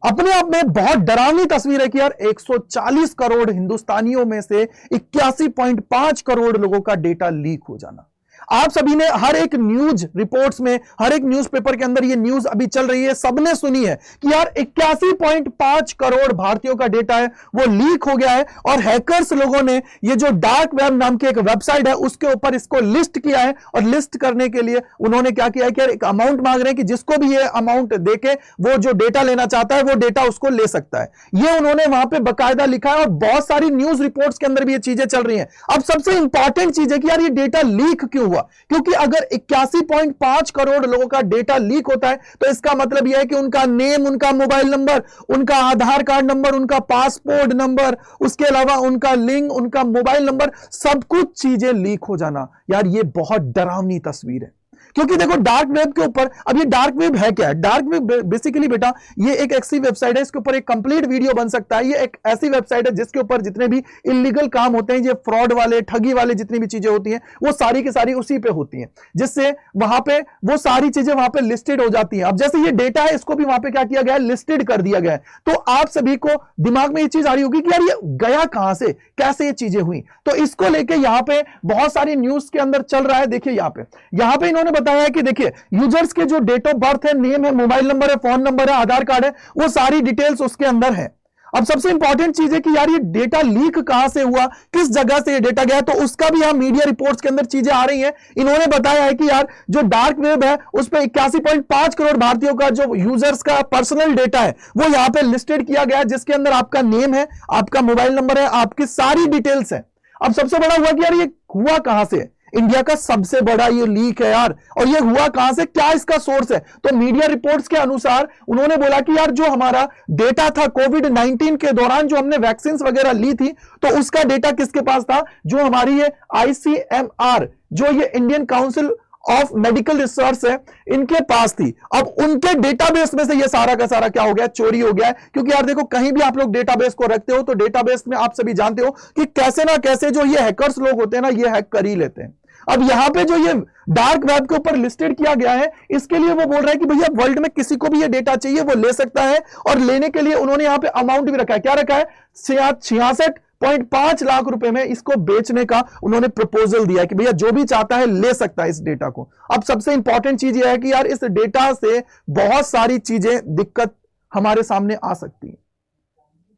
अपने आप में बहुत डरावनी तस्वीर है कि यार 140 करोड़ हिंदुस्तानियों में से 81.5 करोड़ लोगों का डेटा लीक हो जाना। आप सभी ने हर एक न्यूज रिपोर्ट्स में, हर एक न्यूज़पेपर के अंदर ये न्यूज अभी चल रही है, सबने सुनी है कि यार 81.5 करोड़ भारतीयों का डेटा है वो लीक हो गया है। और हैकर्स लोगों ने ये जो डार्क वेब नाम की एक वेबसाइट है उसके ऊपर इसको लिस्ट किया है, और लिस्ट करने के लिए उन्होंने क्या किया है कि यार एक अमाउंट मांग रहे हैं कि जिसको भी ये अमाउंट देके वो जो डेटा लेना चाहता है वो डेटा उसको ले सकता है। ये उन्होंने वहां पे बकायदा लिखा है, और बहुत सारी न्यूज रिपोर्ट्स के अंदर भी ये चीजें चल रही हैं। अब सबसे इंपॉर्टेंट चीज है कि यार ये डेटा लीक क्यों हुआ, क्योंकि अगर 81.5 करोड़ लोगों का डेटा लीक होता है तो इसका मतलब यह है कि उनका नेम, उनका मोबाइल नंबर, उनका आधार कार्ड नंबर, उनका पासपोर्ट नंबर, उसके अलावा उनका लिंक, उनका मोबाइल नंबर, सब कुछ चीजें लीक हो जाना। यार ये बहुत डरावनी तस्वीर है, क्योंकि देखो डार्क वेब के ऊपर, अब ये डार्क वेब है क्या है? डार्क वेब बेसिकली बेटा ये एक ऐसी वेबसाइट है, इसके ऊपर एक कंप्लीट वीडियो बन सकता है। ये एक ऐसी वेबसाइट है जिसके ऊपर जितने भी इलीगल काम होते हैं, ये फ्रॉड वाले, ठगी वाले जितनी भी चीजें होती हैं वो सारी की सारी उसी पे होती हैं, जिससे वहां पे वो सारी चीजें वहां पे लिस्टेड हो जाती हैं। अब जैसे ये डेटा है इसको भी वहां पे क्या किया गया है, लिस्टेड कर दिया गया है। तो आप सभी को दिमाग में ये चीज आ रही होगी कि यार ये गया कहां से, कैसे ये चीजें हुई। तो इसको लेके यहां पे बहुत सारी न्यूज के अंदर चल रहा है। देखिए यहां पे इन्होंने बताया है कि देखिए यूजर्स के जो डेट ऑफ बर्थ है, नेम है, मोबाइल नंबर है, फोन नंबर है, आधार कार्ड है, वो सारी डिटेल्स उसके अंदर है। अब सबसे इंपॉर्टेंट चीज है कि यार ये डेटा लीक कहां से हुआ, किस जगह से ये डेटा गया, तो उसका भी यहां मीडिया रिपोर्ट्स के अंदर चीजें आ रही हैं। इन्होंने बताया है कि यार जो डार्क वेब है उस पर 81.5 करोड़ भारतीयों का जो यूजर्स का पर्सनल डेटा है वो यहां पे लिस्टेड किया गया है, जिसके अंदर आपका नेम है, आपका मोबाइल नंबर है, आपकी सारी डिटेल्स है। अब सबसे बड़ा हुआ कि यार ये हुआ कहां से, इंडिया का सबसे बड़ा ये लीक है यार, और ये हुआ कहां से, क्या इसका सोर्स है। तो मीडिया रिपोर्ट्स के अनुसार उन्होंने बोला कि यार जो हमारा डेटा था कोविड-19 के दौरान, जो हमने वैक्सीन वगैरह ली थी, तो उसका डेटा किसके पास था, जो हमारी ये ICMR, जो ये Indian council of medical research है, इनके पास थी। अब उनके डेटाबेस में से ये सारा का सारा क्या हो गया, चोरी हो गया है। क्योंकि यार देखो कहीं भी आप लोग डेटाबेस को रखते हो तो डेटाबेस में आप सभी जानते हो कि कैसे ना कैसे जो ये हैकर्स लोग होते हैं ना, ये हैक कर ही लेते हैं। अब यहां पे जो ये डार्क वेब के ऊपर लिस्टेड किया गया है, इसके लिए वो बोल रहा है कि भैया वर्ल्ड में किसी को भी ये डेटा चाहिए वो ले सकता है, और लेने के लिए उन्होंने यहां पे अमाउंट भी रखा है। क्या रखा है, 66.5 लाख रुपए में इसको बेचने का उन्होंने प्रपोजल दिया है कि भैया जो भी चाहता है ले सकता है इस डेटा को। अब सबसे इंपॉर्टेंट चीज यह है कि यार इस डेटा से बहुत सारी चीजें, दिक्कत हमारे सामने आ सकती है।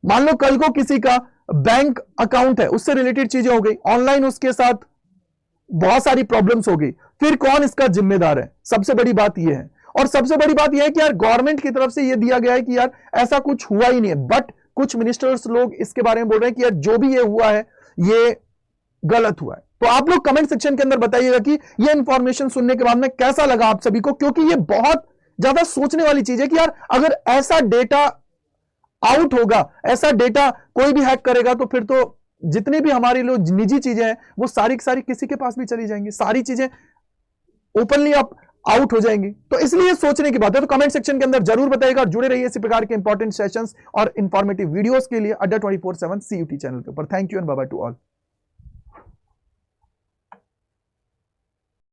मान लो कल को किसी का बैंक अकाउंट है, उससे रिलेटेड चीजें हो गई, ऑनलाइन उसके साथ बहुत सारी प्रॉब्लम्स हो गई, फिर कौन इसका जिम्मेदार है। सबसे बड़ी बात यह है, और सबसे बड़ी बात यह है कि यार गवर्नमेंट की तरफ से यह दिया गया है कि यार ऐसा कुछ हुआ ही नहीं है, बट कुछ मिनिस्टर्स लोग इसके बारे में बोल रहे हैं कि यार जो भी ये हुआ है ये गलत हुआ है। तो आप लोग कमेंट सेक्शन के अंदर बताइएगा कि ये इंफॉर्मेशन सुनने के बाद में कैसा लगा आप सभी को, क्योंकि ये बहुत ज्यादा सोचने वाली चीज है कि यार अगर ऐसा डेटा आउट होगा, ऐसा डेटा कोई भी हैक करेगा, तो फिर तो जितनी भी हमारी लोग निजी चीजें हैं वो सारी की सारी किसी के पास भी चली जाएंगी, सारी चीजें ओपनली आप आउट हो जाएंगी। तो इसलिए सोचने की बात है। तो कमेंट सेक्शन के अंदर जरूर बताइएगा, और जुड़े रहिए इसी प्रकार के इंपॉर्टेंट सेशंस और इंफॉर्मेटिव वीडियोस के लिए अड्डा 24/7 CUT चैनल के ऊपर। Thank you and bye bye to all.